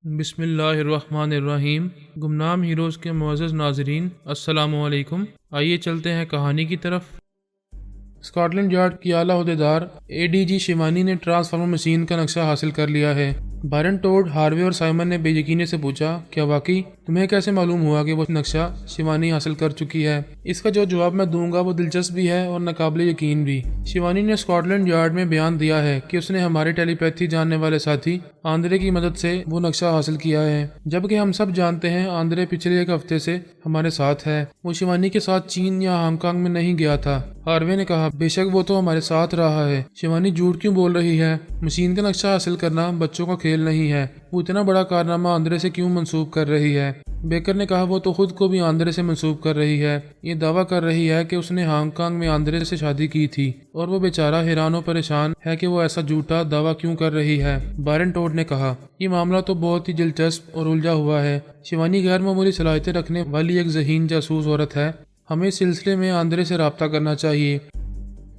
بسم اللہ الرحمن الرحیم۔ گمنام ہیروز کے معزز ناظرین، السلام علیکم۔ آئیے چلتے ہیں کہانی کی طرف۔ اسکاٹ یارڈ کی اعلیٰ عہدیدار اے ڈی جی شیوانی نے ٹرانسفارمر مشین کا نقشہ حاصل کر لیا ہے۔ بائرن ٹوڈ، ہاروے اور سائمن نے بے یقینی سے پوچھا، کیا واقعی تمہیں کیسے معلوم ہوا کہ وہ نقشہ شیوانی حاصل کر چکی ہے؟ اس کا جو جواب میں دوں گا وہ دلچسپ بھی ہے اور ناقابل یقین بھی۔ شیوانی نے اسکاٹ لینڈ یارڈ میں بیان دیا ہے کہ اس نے ہمارے ٹیلی پیتھی جاننے والے ساتھی آندرے کی مدد سے وہ نقشہ حاصل کیا ہے، جبکہ ہم سب جانتے ہیں آندرے پچھلے ایک ہفتے سے ہمارے ساتھ ہے۔ وہ شیوانی کے ساتھ چین یا ہانگ کانگ میں نہیں گیا تھا۔ ہاروے نے کہا، بے شک وہ تو ہمارے ساتھ رہا ہے۔ شیوانی جھوٹ کیوں بول رہی ہے؟ مشین کا نقشہ حاصل کرنا بچوں کا کھیل نہیں ہے۔ وہ اتنا بڑا کارنامہ آندرے سے کیوں منسوب کر رہی ہے؟ بیکر نے کہا، وہ تو خود کو بھی آندرے سے منسوب کر رہی ہے۔ یہ دعویٰ کر رہی ہے کہ اس نے ہانگ کانگ میں آندرے سے شادی کی تھی، اور وہ بیچارہ حیران و پریشان ہے کہ وہ ایسا جھوٹا دعویٰ کیوں کر رہی ہے۔ بائرن ٹوڈ نے کہا، یہ معاملہ تو بہت ہی دلچسپ اور الجھا ہوا ہے۔ شیوانی غیر معمولی صلاحیتیں رکھنے والی ایک ذہین جاسوس عورت ہے۔ ہمیں اس سلسلے میں آندرے سے رابطہ کرنا چاہیے۔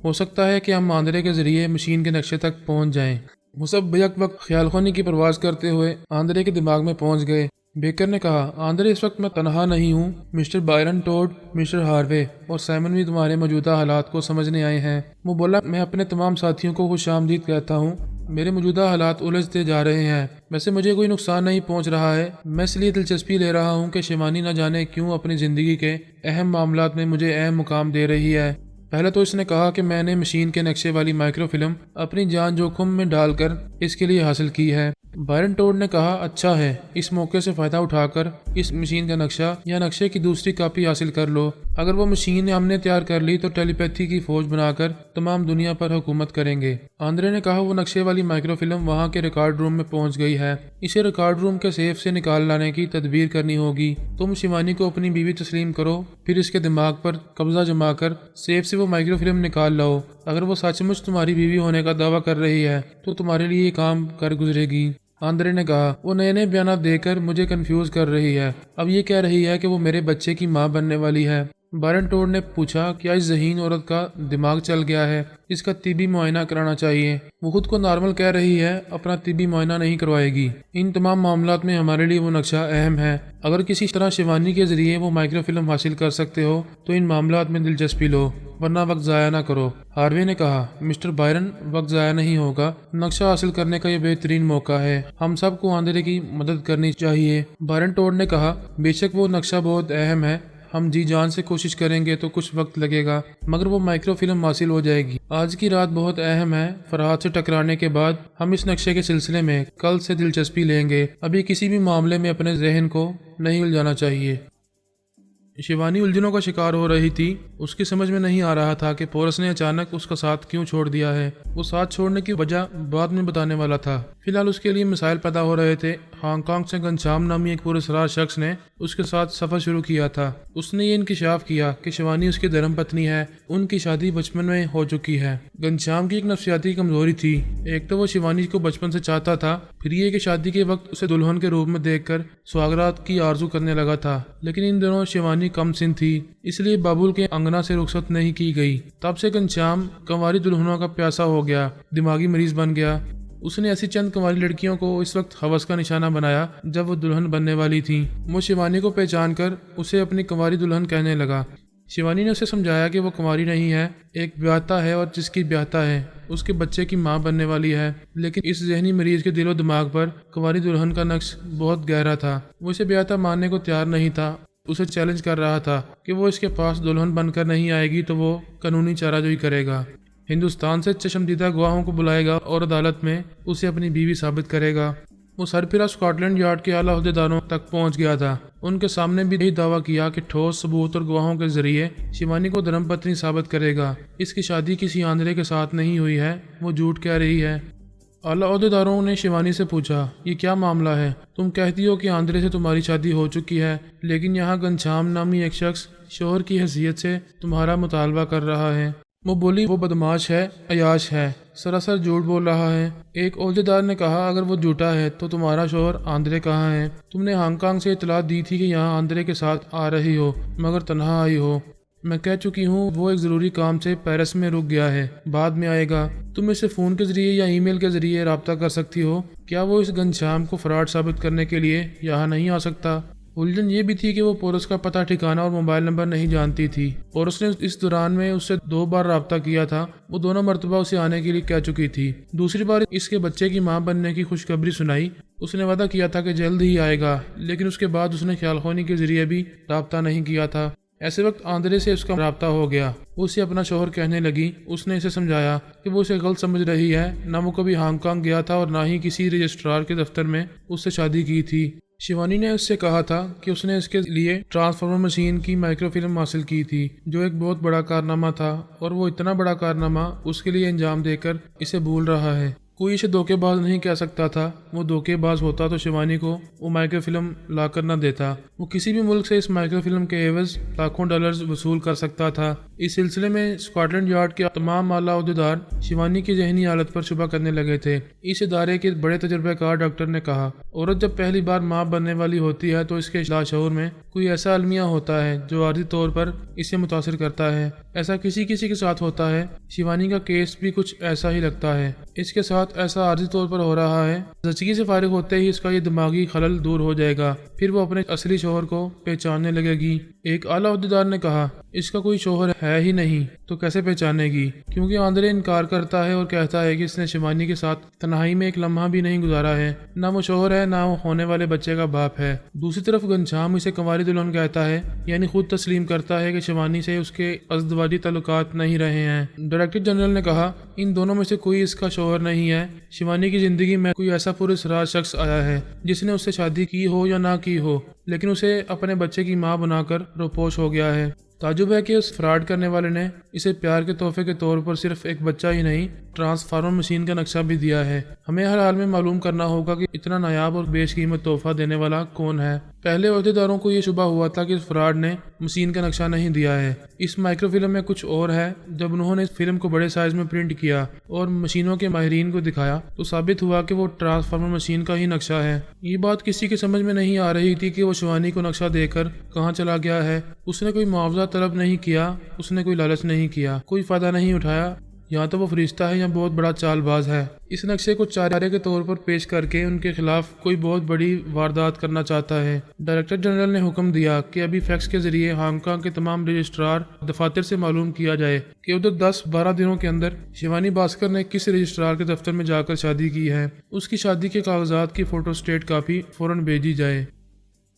ہو سکتا ہے کہ ہم آندرے کے ذریعے مشین کے نقشے تک پہنچ جائیں۔ وہ سب بیک وقت خیال خانی کی پرواز کرتے ہوئے آندرے کے دماغ میں پہنچ گئے۔ بیکر نے کہا، آندرے، اس وقت میں تنہا نہیں ہوں۔ مسٹر بائرن ٹوڈ، مسٹر ہاروے اور سائمن بھی تمہارے موجودہ حالات کو سمجھنے آئے ہیں۔ وہ بولا، میں اپنے تمام ساتھیوں کو خوش آمدید کہتا ہوں۔ میرے موجودہ حالات الجھتے جا رہے ہیں۔ ویسے مجھے کوئی نقصان نہیں پہنچ رہا ہے۔ میں اس لیے دلچسپی لے رہا ہوں کہ شیوانی نہ جانے کیوں اپنی زندگی کے اہم معاملات میں مجھے اہم مقام دے رہی ہے۔ پہلے تو اس نے کہا کہ میں نے مشین کے نقشے والی مائکرو فلم اپنی جان جوخم میں ڈال کر اس کے لیے حاصل کی ہے۔ بائرن ٹوڈ نے کہا، اچھا ہے، اس موقع سے فائدہ اٹھا کر اس مشین کا نقشہ یا نقشے کی دوسری کاپی حاصل کر لو۔ اگر وہ مشین ہم نے تیار کر لی تو ٹیلی پیتھی کی فوج بنا کر تمام دنیا پر حکومت کریں گے۔ آندرے نے کہا، وہ نقشے والی مائکرو فلم وہاں کے ریکارڈ روم میں پہنچ گئی ہے۔ اسے ریکارڈ روم کے سیف سے نکال لانے کی تدبیر کرنی ہوگی۔ تم شیوانی کو اپنی بیوی تسلیم کرو، پھر اس کے دماغ پر قبضہ جما کر سیف سے وہ مائکرو فلم نکال لاؤ۔ اگر وہ سچ مچ تمہاری بیوی ہونے کا دعویٰ کر رہی ہے تو تمہارے لیے یہ کام کر گزرے گی۔ آندرے نے کہا، وہ نئے نئے بیانات دے کر مجھے کنفیوز کر رہی ہے۔ اب یہ کہہ رہی ہے کہ وہ میرے بچے کی ماں بننے والی ہے۔ بائرن ٹوڈ نے پوچھا، کیا اس ذہین عورت کا دماغ چل گیا ہے؟ اس کا طبی معائنہ کرانا چاہیے۔ وہ خود کو نارمل کہہ رہی ہے، اپنا طبی معائنہ نہیں کروائے گی۔ ان تمام معاملات میں ہمارے لیے وہ نقشہ اہم ہے۔ اگر کسی طرح شیوانی کے ذریعے وہ مائکرو فلم حاصل کر سکتے ہو تو ان معاملات میں دلچسپی لو، ورنہ وقت ضائع نہ کرو۔ ہاروے نے کہا، مسٹر بائرن، وقت ضائع نہیں ہوگا۔ نقشہ حاصل کرنے کا یہ بہترین موقع ہے۔ ہم سب کو آندرے کی مدد کرنی چاہیے۔ بائرن ٹوڈ نے کہا، بے شک وہ نقشہ بہت اہم ہے۔ ہم جی جان سے کوشش کریں گے تو کچھ وقت لگے گا، مگر وہ مائکرو فلم حاصل ہو جائے گی۔ آج کی رات بہت اہم ہے۔ فرحات سے ٹکرانے کے بعد ہم اس نقشے کے سلسلے میں کل سے دلچسپی لیں گے۔ ابھی کسی بھی معاملے میں اپنے ذہن کو نہیں الجھانا چاہیے۔ شیوانی الجھنوں کا شکار ہو رہی تھی۔ اس کی سمجھ میں نہیں آ رہا تھا کہ پورس نے اچانک اس کا ساتھ کیوں چھوڑ دیا ہے۔ وہ ساتھ چھوڑنے کی وجہ بعد میں بتانے والا تھا۔ فی الحال اس کے لیے مسائل پیدا ہو رہے تھے۔ ہانگ کانگ سے گھنشیام نامی ایک پراسرار شخص نے اس کے ساتھ سفر شروع کیا تھا۔ اس نے یہ انکشاف کیا کہ شیوانی اس کی دھرم پتنی ہے۔ ان کی شادی بچپن میں ہو چکی ہے۔ گھنشیام کی ایک نفسیاتی کمزوری تھی۔ ایک تو وہ شیوانی کو بچپن سے چاہتا تھا، پھر یہ کہ شادی کے وقت اسے دلہن کے روپ میں دیکھ کر سواگرات کی آرزو کرنے لگا تھا۔ لیکن ان دنوں شیوانی کم سن تھی، اس لیے بابول کے انگنا سے رخصت نہیں کی گئی۔ تب سے گھنشیام کنواری دلہنوں کا پیاسا ہو گیا، دماغی مریض بن گیا۔ اس نے ایسی چند کنواری لڑکیوں کو اس وقت ہوس کا نشانہ بنایا جب وہ دلہن بننے والی تھیں۔ وہ شیوانی کو پہچان کر اسے اپنی کنواری دلہن کہنے لگا۔ شیوانی نے اسے سمجھایا کہ وہ کنواری نہیں ہے، ایک بیاہتا ہے، اور جس کی بیاہتا ہے اس کے بچے کی ماں بننے والی ہے۔ لیکن اس ذہنی مریض کے دل و دماغ پر کنواری دلہن کا نقش بہت گہرا تھا۔ وہ اسے بیاہتا ماننے کو تیار نہیں تھا، اسے چیلنج کر رہا تھا کہ وہ اس کے پاس دلہن بن کر نہیں آئے گی تو وہ قانونی چارہ جوئی کرے گا، ہندوستان سے چشمدیدہ گواہوں کو بلائے گا اور عدالت میں اسے اپنی بیوی ثابت کرے گا۔ وہ سرپھرا اسکاٹ لینڈ یارڈ کے اعلیٰ عہدیداروں تک پہنچ گیا تھا۔ ان کے سامنے بھی یہی دعویٰ کیا کہ ٹھوس ثبوت اور گواہوں کے ذریعے شیوانی کو دھرم پتنی ثابت کرے گا۔ اس کی شادی کسی آندرے کے ساتھ نہیں ہوئی ہے، وہ جھوٹ کہہ رہی ہے۔ اعلیٰ عہدیداروں نے شیوانی سے پوچھا، یہ کیا معاملہ ہے؟ تم کہتی ہو کہ آندرے سے تمہاری شادی ہو چکی ہے، لیکن یہاں گھنشیام نامی ایک شخص شوہر کی حیثیت سے تمہارا مطالبہ کر رہا ہے۔ وہ بولی، وہ بدماش ہے، عیاش ہے، سراسر جھوٹ بول رہا ہے۔ ایک عہدیدار نے کہا، اگر وہ جھوٹا ہے تو تمہارا شوہر آندرے کہاں ہے؟ تم نے ہانگ کانگ سے اطلاع دی تھی کہ یہاں آندرے کے ساتھ آ رہی ہو، مگر تنہا آئی ہو۔ میں کہہ چکی ہوں وہ ایک ضروری کام سے پیرس میں رک گیا ہے، بعد میں آئے گا۔ تم اسے فون کے ذریعے یا ای میل کے ذریعے رابطہ کر سکتی ہو۔ کیا وہ اس گھنشیام کو فراڈ ثابت کرنے کے لیے یہاں نہیں آ سکتا؟ الجھن یہ بھی تھی کہ وہ پورس کا پتہ ٹھکانہ اور موبائل نمبر نہیں جانتی تھی۔ پورس نے اس دوران میں اس سے 2 بار رابطہ کیا تھا، وہ دونوں مرتبہ اسے آنے کے لیے کہہ چکی تھی۔ دوسری بار اس کے بچے کی ماں بننے کی خوشخبری سنائی۔ اس نے وعدہ کیا تھا کہ جلد ہی آئے گا، لیکن اس کے بعد اس نے خیال خوانی کے ذریعے بھی رابطہ نہیں کیا تھا۔ ایسے وقت آندرے سے اس کا رابطہ ہو گیا۔ وہ اسے اپنا شوہر کہنے لگی۔ اس نے اسے سمجھایا کہ وہ اسے غلط سمجھ رہی ہے، نہ وہ کبھی ہانگ کانگ گیا تھا اور نہ ہی کسی رجسٹرار کے دفتر میں اس سے شادی کی تھی۔ شیوانی نے اس سے کہا تھا کہ اس نے اس کے لیے ٹرانسفارمر مشین کی مائکرو فلم حاصل کی تھی، جو ایک بہت بڑا کارنامہ تھا، اور وہ اتنا بڑا کارنامہ اس کے لیے انجام دے کر اسے بھول رہا ہے۔ کوئی اسے دھوکے باز نہیں کہہ سکتا تھا۔ وہ دھوکے باز ہوتا تو شیوانی کو وہ مائکرو فلم لا کر نہ دیتا۔ وہ کسی بھی ملک سے اس مائکرو فلم کے عوض لاکھوں ڈالرز وصول کر سکتا تھا۔ اس سلسلے میں اسکاٹ لینڈ یارڈ کے تمام اعلیٰ عہدیدار شیوانی کی ذہنی حالت پر شبہ کرنے لگے تھے۔ اس ادارے کے بڑے تجربہ کار ڈاکٹر نے کہا، عورت جب پہلی بار ماں بننے والی ہوتی ہے تو اس کے لاشعور میں کوئی ایسا المیہ ہوتا ہے جو عارضی طور پر اسے متاثر کرتا ہے۔ ایسا کسی کے ساتھ ہوتا ہے۔ شیوانی کا کیس بھی کچھ ایسا ہی لگتا ہے۔ اس کے ساتھ ایسا عارضی طور پر ہو رہا ہے۔ زچگی سے فارغ ہوتے ہی اس کا یہ دماغی خلل دور ہو جائے گا، پھر وہ اپنے اصلی شوہر کو پہچاننے لگے گی۔ ایک اعلیٰ عہدیدار نے کہا، اس کا کوئی شوہر ہے ہی نہیں تو کیسے پہچانے گی؟ کیونکہ آندرے انکار کرتا ہے اور کہتا ہے کہ اس نے شیوانی کے ساتھ تنہائی میں ایک لمحہ بھی نہیں گزارا ہے۔ نہ وہ شوہر ہے، نہ وہ ہونے والے بچے کا باپ ہے۔ دوسری طرف گھنشیام اسے کنواری دلہن کہتا ہے، یعنی خود تسلیم کرتا ہے کہ شیوانی سے اس کے ازدواجی تعلقات نہیں رہے ہیں۔ ڈائریکٹر جنرل نے کہا، ان دونوں میں سے کوئی اس کا شوہر نہیں ہے۔ شیوانی کی زندگی میں کوئی ایسا پراسرار شخص آیا ہے جس نے اس سے شادی کی ہو یا نہ کی ہو، لیکن اسے اپنے بچے کی ماں بنا کر روپوش ہو گیا ہے۔ تعجب ہے کہ اس فراڈ کرنے والے نے اسے پیار کے تحفے کے طور پر صرف ایک بچہ ہی نہیں، ٹرانسفارمر مشین کا نقشہ بھی دیا ہے۔ ہمیں ہر حال میں معلوم کرنا ہوگا کہ اتنا نایاب اور بیش قیمت تحفہ دینے والا کون ہے۔ پہلے عہدیداروں کو یہ شبہ ہوا تھا کہ اس فراڈ نے مشین کا نقشہ نہیں دیا ہے، اس مائکرو فلم میں کچھ اور ہے۔ جب انہوں نے اس فلم کو بڑے سائز میں پرنٹ کیا اور مشینوں کے ماہرین کو دکھایا تو ثابت ہوا کہ وہ ٹرانسفارمر مشین کا ہی نقشہ ہے۔ یہ بات کسی کی سمجھ میں نہیں آ رہی تھی کہ وہ شیوانی کو نقشہ دے کر کہاں چلا گیا ہے۔ اس نے کوئی معاوضہ طلب نہیں کیا، اس نے کوئی لالچ نہیں کیا، کوئی فائدہ نہیں اٹھایا۔ یا تو وہ فرشتہ ہے یا بہت بڑا چال باز ہے۔ اس نقشے کو چارے کے طور پر پیش کر کے ان کے خلاف کوئی بہت بڑی واردات کرنا چاہتا ہے۔ ڈائریکٹر جنرل نے حکم دیا کہ ابھی فیکس کے ذریعے ہانگ کانگ کے تمام رجسٹرار دفاتر سے معلوم کیا جائے کہ ادھر 10-12 دنوں کے اندر شیوانی بھاسکر نے کس رجسٹرار کے دفتر میں جا کر شادی کی ہے۔ اس کی شادی کے کاغذات کی فوٹو اسٹیٹ کاپی فوراً بھیجی جائے۔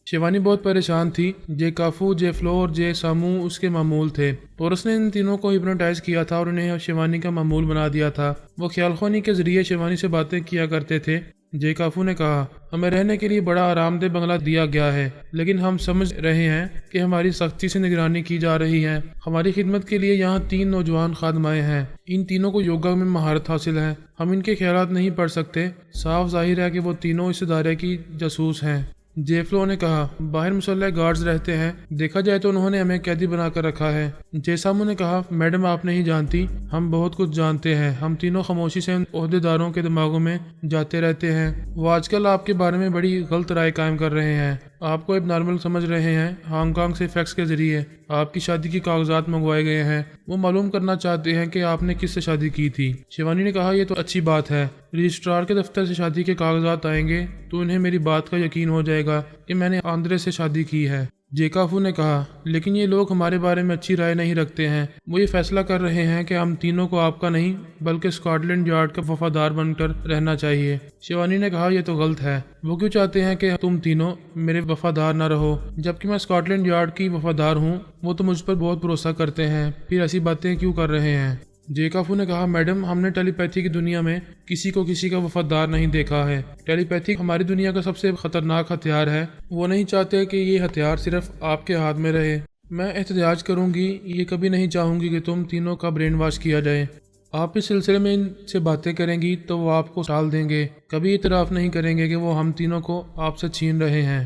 شیوانی بہت پریشان تھی۔ جے کافو، جے فلو اور جے سامو اس کے معمول تھے۔ پورس نے ان تینوں کو ہپنوٹائز کیا تھا اور انہیں شیوانی کا معمول بنا دیا تھا۔ وہ خیال خوانی کے ذریعے شیوانی سے باتیں کیا کرتے تھے۔ جے کافو نے کہا، ہمیں رہنے کے لیے بڑا آرام دہ بنگلہ دیا گیا ہے، لیکن ہم سمجھ رہے ہیں کہ ہماری سختی سے نگرانی کی جا رہی ہے۔ ہماری خدمت کے لیے یہاں 3 نوجوان خادمائیں ہیں۔ ان تینوں کو یوگا میں مہارت حاصل ہے۔ ہم ان کے خیالات نہیں پڑھ سکتے۔ صاف ظاہر ہے کہ وہ تینوں اس ادارے کی جاسوس ہیں۔ جے فلو نے کہا، باہر مسلح گارڈز رہتے ہیں، دیکھا جائے تو انہوں نے ہمیں قیدی بنا کر رکھا ہے۔ جے سامو نے کہا، میڈم آپ نہیں جانتی، ہم بہت کچھ جانتے ہیں۔ ہم تینوں خاموشی سے ان عہدیداروں کے دماغوں میں جاتے رہتے ہیں۔ وہ آج کل آپ کے بارے میں بڑی غلط رائے قائم کر رہے ہیں، آپ کو اب نارمل سمجھ رہے ہیں۔ ہانگ کانگ سے فیکس کے ذریعے آپ کی شادی کی کاغذات منگوائے گئے ہیں۔ وہ معلوم کرنا چاہتے ہیں کہ آپ نے کس سے شادی کی تھی۔ شیوانی نے کہا، یہ تو اچھی بات ہے۔ رجسٹرار کے دفتر سے شادی کے کاغذات آئیں گے تو انہیں میری بات کا یقین ہو جائے گا کہ میں نے آندرے سے شادی کی ہے۔ جے کافو نے کہا، لیکن یہ لوگ ہمارے بارے میں اچھی رائے نہیں رکھتے ہیں۔ وہ یہ فیصلہ کر رہے ہیں کہ ہم تینوں کو آپ کا نہیں بلکہ اسکاٹ لینڈ یارڈ کا وفادار بن کر رہنا چاہیے۔ شیوانی نے کہا، یہ تو غلط ہے۔ وہ کیوں چاہتے ہیں کہ تم تینوں میرے وفادار نہ رہو جبکہ میں اسکاٹ لینڈ یارڈ کی وفادار ہوں؟ وہ تو مجھ پر بہت بھروسہ کرتے ہیں، پھر ایسی باتیں کیوں کر رہے ہیں؟ جے کافو نے کہا، میڈم ہم نے ٹیلی پیتھی کی دنیا میں کسی کو کسی کا وفادار نہیں دیکھا ہے۔ ٹیلی پیتھی ہماری دنیا کا سب سے خطرناک ہتھیار ہے۔ وہ نہیں چاہتے کہ یہ ہتھیار صرف آپ کے ہاتھ میں رہے۔ میں احتجاج کروں گی، یہ کبھی نہیں چاہوں گی کہ تم تینوں کا برین واش کیا جائے۔ آپ اس سلسلے میں ان سے باتیں کریں گی تو وہ آپ کو ٹال دیں گے، کبھی اعتراف نہیں کریں گے کہ وہ ہم تینوں کو آپ سے چھین رہے ہیں۔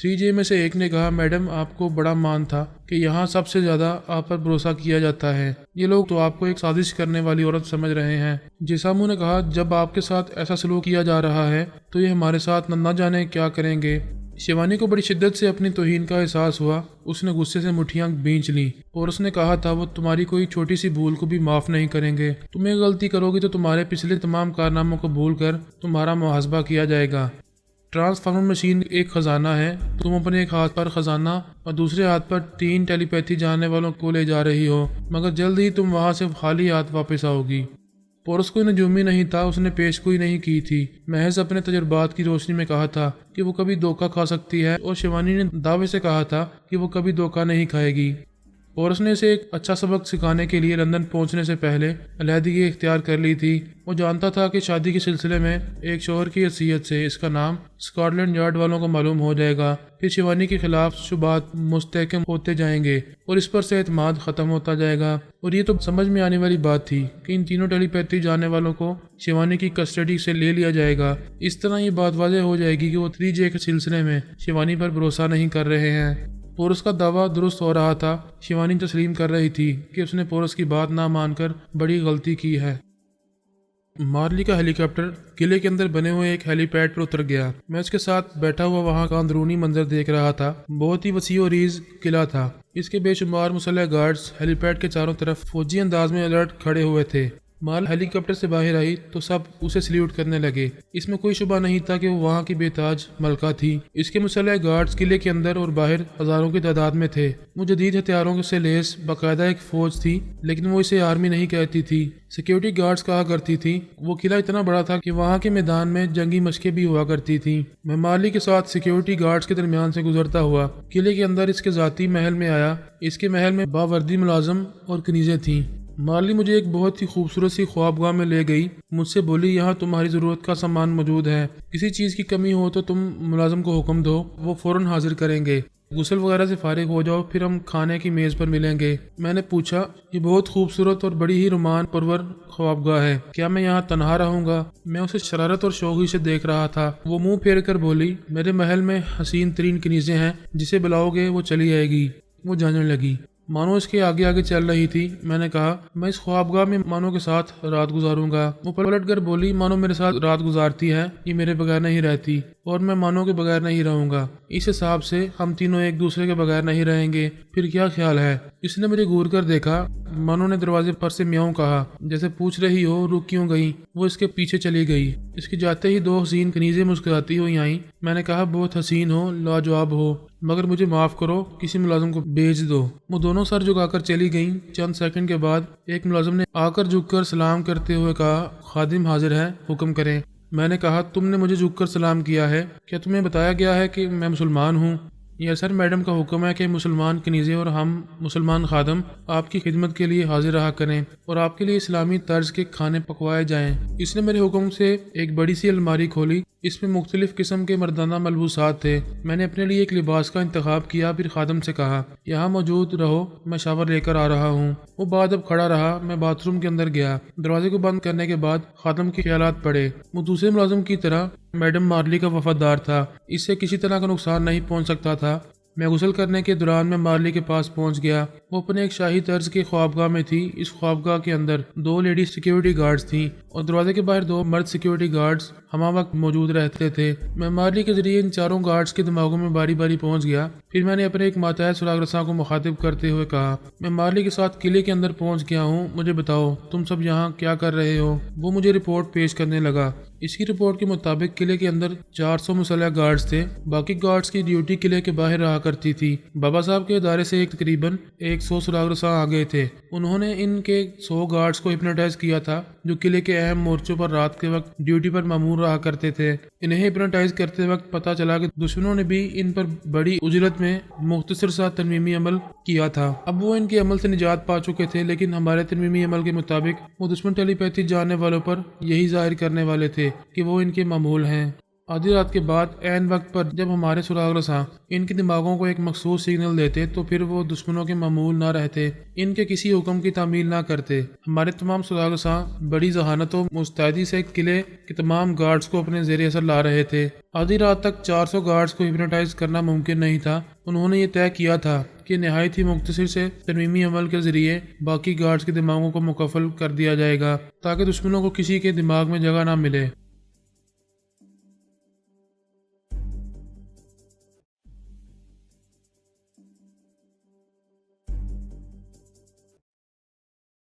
3J میں سے ایک نے کہا میڈم آپ کو بڑا مان تھا کہ یہاں سب سے زیادہ آپ پر بھروسہ کیا جاتا ہے، یہ لوگ تو آپ کو ایک سازش کرنے والی عورت سمجھ رہے ہیں۔ جیسامو نے کہا جب آپ کے ساتھ ایسا سلوک کیا جا رہا ہے تو یہ ہمارے ساتھ نہ جانے کیا کریں گے۔ شیوانی کو بڑی شدت سے اپنی توہین کا احساس ہوا، اس نے غصے سے مٹھیاں بھینچ لیں اور اس نے کہا تھا وہ تمہاری کوئی چھوٹی سی بھول کو بھی معاف نہیں کریں گے، تم ایک غلطی کرو گی تو تمہارے پچھلے تمام کارناموں کو بھول کر تمہارا محاسبہ کیا جائے گا۔ ٹرانسفارمر مشین ایک خزانہ ہے، تم اپنے ایک ہاتھ پر خزانہ اور دوسرے ہاتھ پر 3 ٹیلی پیتھی جاننے والوں کو لے جا رہی ہو، مگر جلد ہی تم وہاں سے خالی ہاتھ واپس آؤ گی۔ پورس کوئی نجومی نہیں تھا، اس نے پیشگوئی نہیں کی تھی، محض اپنے تجربات کی روشنی میں کہا تھا کہ وہ کبھی دھوکہ کھا سکتی ہے، اور شیوانی نے دعوے سے کہا تھا کہ وہ کبھی دھوکہ نہیں کھائے گی۔ پورس نے اسے ایک اچھا سبق سکھانے کے لیے لندن پہنچنے سے پہلے علیحدگی اختیار کر لی تھی۔ وہ جانتا تھا کہ شادی کے سلسلے میں ایک شوہر کی حیثیت سے اس کا نام اسکاٹ لینڈ یارڈ والوں کو معلوم ہو جائے گا، پھر شیوانی کے خلاف شبہات مستحکم ہوتے جائیں گے اور اس پر سے اعتماد ختم ہوتا جائے گا، اور یہ تو سمجھ میں آنے والی بات تھی کہ ان تینوں ٹیلی پیتھی جاننے والوں کو شیوانی کی کسٹڈی سے لے لیا جائے گا۔ اس طرح یہ بات واضح ہو جائے گی کہ وہ 3J کے سلسلے میں شیوانی پر بھروسہ نہیں کر رہے ہیں۔ پورس کا دعویٰ درست ہو رہا تھا، شیوانی تسلیم کر رہی تھی کہ اس نے پورس کی بات نہ مان کر بڑی غلطی کی ہے۔ مارلی کا ہیلی کاپٹر قلعے کے اندر بنے ہوئے ایک ہیلی پیڈ پر اتر گیا۔ میں اس کے ساتھ بیٹھا ہوا وہاں کا اندرونی منظر دیکھ رہا تھا۔ بہت ہی وسیع و عریض قلعہ تھا، اس کے بے شمار مسلح گارڈز ہیلی پیڈ کے چاروں طرف فوجی انداز میں الرٹ کھڑے ہوئے تھے۔ مال ہیلی کاپٹر سے باہر آئی تو سب اسے سلیوٹ کرنے لگے۔ اس میں کوئی شبہ نہیں تھا کہ وہ وہاں کی بے تاج ملکہ تھی۔ اس کے مسلح گارڈز قلعے کے اندر اور باہر ہزاروں کی تعداد میں تھے۔ وہ جدید ہتھیاروں سے لیس باقاعدہ ایک فوج تھی، لیکن وہ اسے آرمی نہیں کہتی تھی، سیکیورٹی گارڈز کہا کرتی تھی۔ وہ قلعہ اتنا بڑا تھا کہ وہاں کے میدان میں جنگی مشقیں بھی ہوا کرتی تھیں۔ میں مارلی کے ساتھ سیکیورٹی گارڈز کے درمیان سے گزرتا ہوا قلعے کے اندر اس کے ذاتی محل میں آیا۔ اس کے محل میں باوردی ملازم اور کنیزیں تھیں۔ مارلی مجھے ایک بہت ہی خوبصورت سی خوابگاہ میں لے گئی، مجھ سے بولی یہاں تمہاری ضرورت کا سامان موجود ہے، کسی چیز کی کمی ہو تو تم ملازم کو حکم دو، وہ فوراً حاضر کریں گے۔ غسل وغیرہ سے فارغ ہو جاؤ، پھر ہم کھانے کی میز پر ملیں گے۔ میں نے پوچھا یہ بہت خوبصورت اور بڑی ہی رومان پرور خوابگاہ ہے، کیا میں یہاں تنہا رہوں گا؟ میں اسے شرارت اور شوقی سے دیکھ رہا تھا۔ وہ منہ پھیر کر بولی میرے محل میں حسین ترین کنیزیں ہیں، جسے بلاؤ گے وہ چلی آئے گی۔ وہ جانے لگی، مانو اس کے آگے آگے چل رہی تھی۔ میں نے کہا میں اس خوابگاہ میں مانو کے ساتھ رات گزاروں گا۔ وہ پلٹ کر بولی مانو میرے ساتھ رات گزارتی ہے، یہ میرے بغیر نہیں رہتی اور میں مانو کے بغیر نہیں رہوں گا۔ اس حساب سے ہم تینوں ایک دوسرے کے بغیر نہیں رہیں گے، پھر کیا خیال ہے؟ اس نے مجھے گور کر دیکھا۔ مانو نے دروازے پر سے میاؤں کہا، جیسے پوچھ رہی ہو رک کیوں گئی؟ وہ اس کے پیچھے چلی گئی۔ اس کے جاتے ہی 2 حسین کنیزیں مسکراتی ہوئی آئیں۔ میں نے کہا بہت حسین ہو، لاجواب ہو، مگر مجھے معاف کرو، کسی ملازم کو بھیج دو۔ وہ دونوں سر جھکا کر چلی گئیں۔ چند سیکنڈ کے بعد ایک ملازم نے آ کر جھک کر سلام کرتے ہوئے کہا خادم حاضر ہے، حکم کریں۔ میں نے کہا تم نے مجھے جھک کر سلام کیا ہے، کیا تمہیں بتایا گیا ہے کہ میں مسلمان ہوں؟ یہ سر میڈم کا حکم ہے کہ مسلمان کنیزیں اور ہم مسلمان خادم آپ کی خدمت کے لیے حاضر رہا کریں اور آپ کے لیے اسلامی طرز کے کھانے پکوائے جائیں۔ اس نے میرے حکم سے ایک بڑی سی الماری کھولی، اس میں مختلف قسم کے مردانہ ملبوسات تھے۔ میں نے اپنے لیے ایک لباس کا انتخاب کیا، پھر خادم سے کہا یہاں موجود رہو، میں شاور لے کر آ رہا ہوں۔ وہ بعد اب کھڑا رہا۔ میں باتھ روم کے اندر گیا۔ دروازے کو بند کرنے کے بعد خادم کے خیالات پڑے۔ وہ دوسرے ملازم کی طرح میڈم مارلی کا وفادار تھا، اس سے کسی طرح کا نقصان نہیں پہنچ سکتا تھا۔ میں غسل کرنے کے دوران میں مارلی کے پاس پہنچ گیا۔ وہ اپنے ایک شاہی طرز کی خوابگاہ میں تھی۔ اس خوابگاہ کے اندر 2 لیڈی سیکیورٹی گارڈز تھیں اور دروازے کے باہر 2 مرد سیکیورٹی گارڈز ہمہ وقت موجود رہتے تھے۔ میں مارلی کے ذریعے ان چاروں گارڈز کے دماغوں میں باری باری پہنچ گیا۔ پھر میں نے اپنے ایک ماتحت سراغ رساں کو مخاطب کرتے ہوئے کہا میں مارلی کے ساتھ قلعے کے اندر پہنچ گیا ہوں، مجھے بتاؤ تم سب یہاں کیا کر رہے ہو؟ وہ مجھے رپورٹ پیش کرنے لگا۔ اس کی رپورٹ کے مطابق قلعے کے اندر 400 مسلح گارڈز تھے۔ باقی گارڈز کی ڈیوٹی قلعے کے باہر رہا کرتی تھی۔ بابا صاحب کے ادارے سے تقریباً 100 سراغ رساں آ گئے تھے۔ انہوں نے ان کے 100 گارڈز کو ہپنوٹائز کیا تھا جو قلعے کے اہم مورچوں پر رات کے وقت ڈیوٹی پر مامور رہا کرتے تھے۔ انہیں ہپنوٹائز کرتے وقت پتہ چلا کہ دشمنوں نے بھی ان پر بڑی اجرت میں مختصر سا ترمیمی عمل کیا تھا۔ اب وہ ان کے عمل سے نجات پا چکے تھے، لیکن ہمارے ترمیمی عمل کے مطابق وہ دشمن ٹیلی پیتھی جاننے والوں پر یہی ظاہر کرنے والے تھے کہ وہ ان کے معمول ہیں۔ آدھی رات کے بعد عین وقت پر جب ہمارے سراغ رساں ان کے دماغوں کو ایک مخصوص سگنل دیتے تو پھر وہ دشمنوں کے معمول نہ رہتے، ان کے کسی حکم کی تعمیل نہ کرتے۔ ہمارے تمام سراغ رساں بڑی ذہانت و مستعدی سے قلعے کے تمام گارڈز کو اپنے زیر اثر لا رہے تھے۔ آدھی رات تک 400 گارڈز کو ہپنوٹائز کرنا ممکن نہیں تھا۔ انہوں نے یہ طے کیا تھا کہ نہایت ہی مختصر سے ترمیمی عمل کے ذریعے باقی گارڈز کے دماغوں کو مکفل کر دیا جائے گا تاکہ دشمنوں کو کسی کے دماغ میں جگہ نہ ملے۔